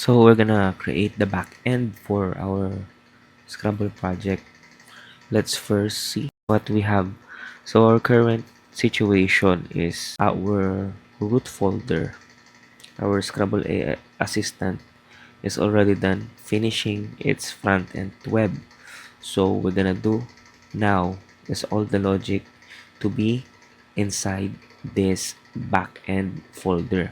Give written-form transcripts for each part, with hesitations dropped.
So we're gonna create the backend for our Scrabble project. Let's first see what we have. So our current situation is our root folder. Our Scrabble AI Assistant is already done finishing its front end web. So we're gonna do now is all the logic to be inside this backend folder.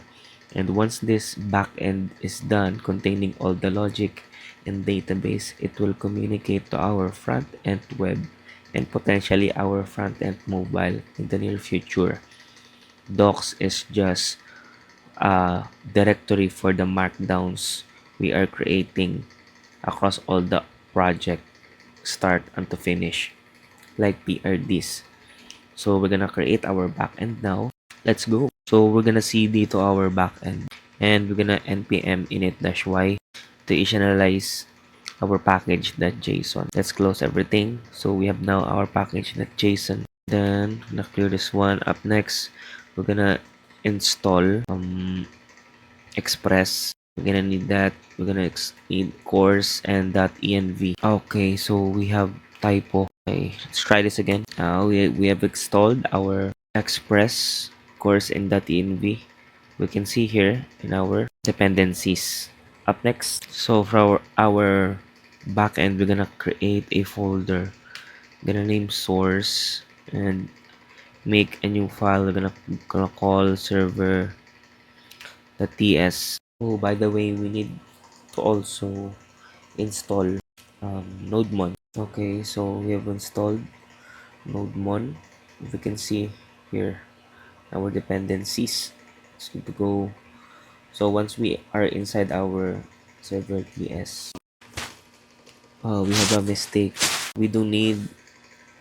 And once this backend is done containing all the logic and database, it will communicate to our front end web and potentially our front end mobile in the near future. Docs is just a directory for the markdowns we are creating across all the project start unto finish, like PRDs. So we're gonna create our backend now. Let's go. So we're gonna cd to our backend and we're gonna npm init-y to initialize our package.json. Let's close everything. So we have now our package.json. Then gonna clear this one. Up next, we're gonna install express. We're gonna need that. We're gonna need course and .env. Okay, so we have typo. Okay, let's try this again. We have installed our express course and .env. We can see here in our dependencies. Up next, so for our backend, we're gonna create a folder. We're gonna name source and make a new file. We're gonna call server.ts. Oh, by the way, we need to also install nodemon. Okay, so we have installed nodemon. If you can see here our dependencies, it's good to go. So once we are inside our server ts, we have a mistake. We don't need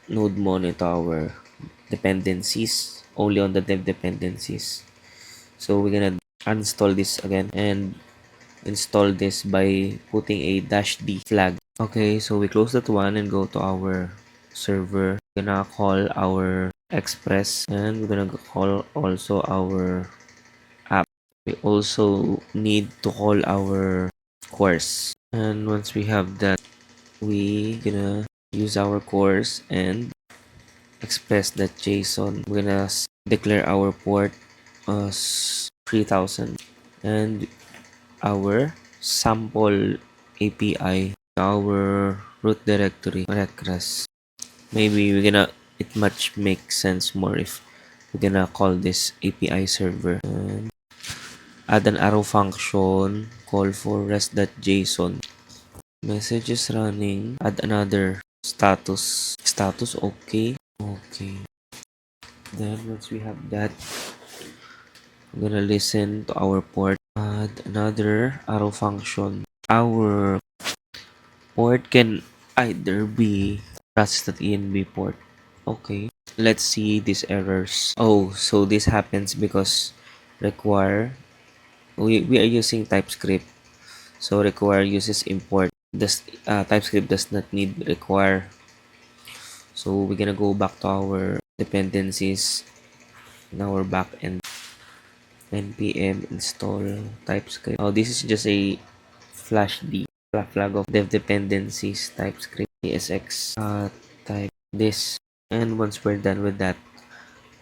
nodemon into our dependencies, only on the dev dependencies. So we're gonna uninstall this again and install this by putting a -d flag. Okay, so we close that one and go to our server. We're gonna call our express and we're gonna call also our app. We also need to call our course. And once we have that, we gonna use our course and express.json. We're gonna declare our port as 3000 and our sample API, our root directory request. Maybe we're gonna it much make sense more if we're gonna call this API server and add an arrow function, call for rest.json. Message is running, add another status okay. Then once we have that, we're gonna listen to our port, add another arrow function. Our port can either be process.env port. Okay, let's see these errors. Oh, so this happens because require we are using TypeScript. So require uses import. This TypeScript does not need require. So we're gonna go back to our dependencies in our backend. npm install TypeScript. Oh, this is just a flash d flag of dev dependencies TypeScript tsx type this. And once we're done with that,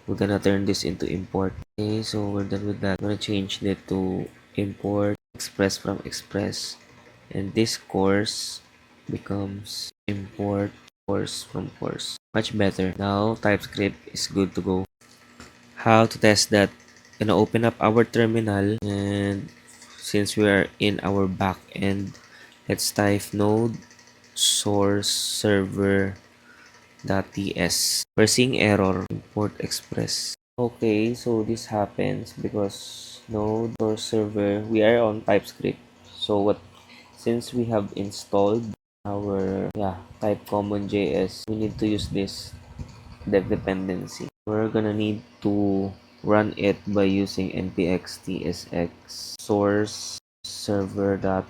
we're gonna turn this into import. Okay, so we're done with that. I'm gonna change it to import express from express, and this course becomes import course from course. Much better. Now TypeScript is good to go. How to test that? Gonna open up our terminal, and since we are in our backend, let's type node source server .ts. We're seeing error import express. Okay, so this happens because node source server, we are on TypeScript. So what, since we have installed our type common JS, we need to use this dev dependency. We're gonna need to run it by using npx tsx source server.ts.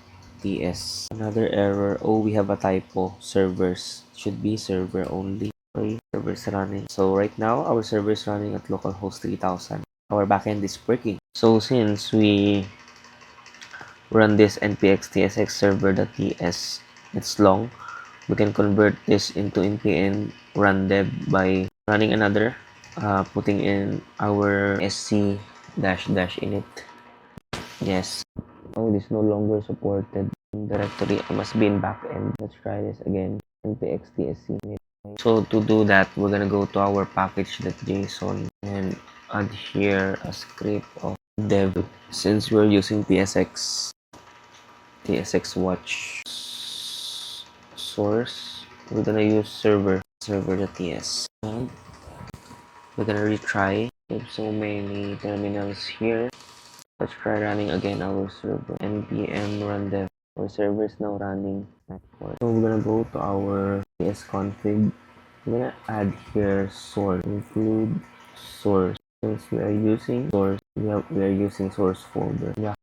Another error. Oh, we have a typo. Servers should be server only. Okay, servers running. So right now our server is running at localhost 3000. Our backend is working. So since we run this npx tsx server.ts. It's long. We can convert this into npm run dev by running another, putting in our sc dash dash init. Yes. Oh, this no longer supported directory. I must be in backend. Let's try this again. npx tsc init. So to do that, we're gonna go to our package.json and add here a script of dev. Since we're using tsx watch source, we're gonna use server.ts. And we're gonna retry. We have so many terminals here. Let's try running again our server. npm run dev. Our server is now running at port. So we're gonna go to our tsconfig. We're gonna add here source, include source. Since we are using source, we are using source folder. Yeah,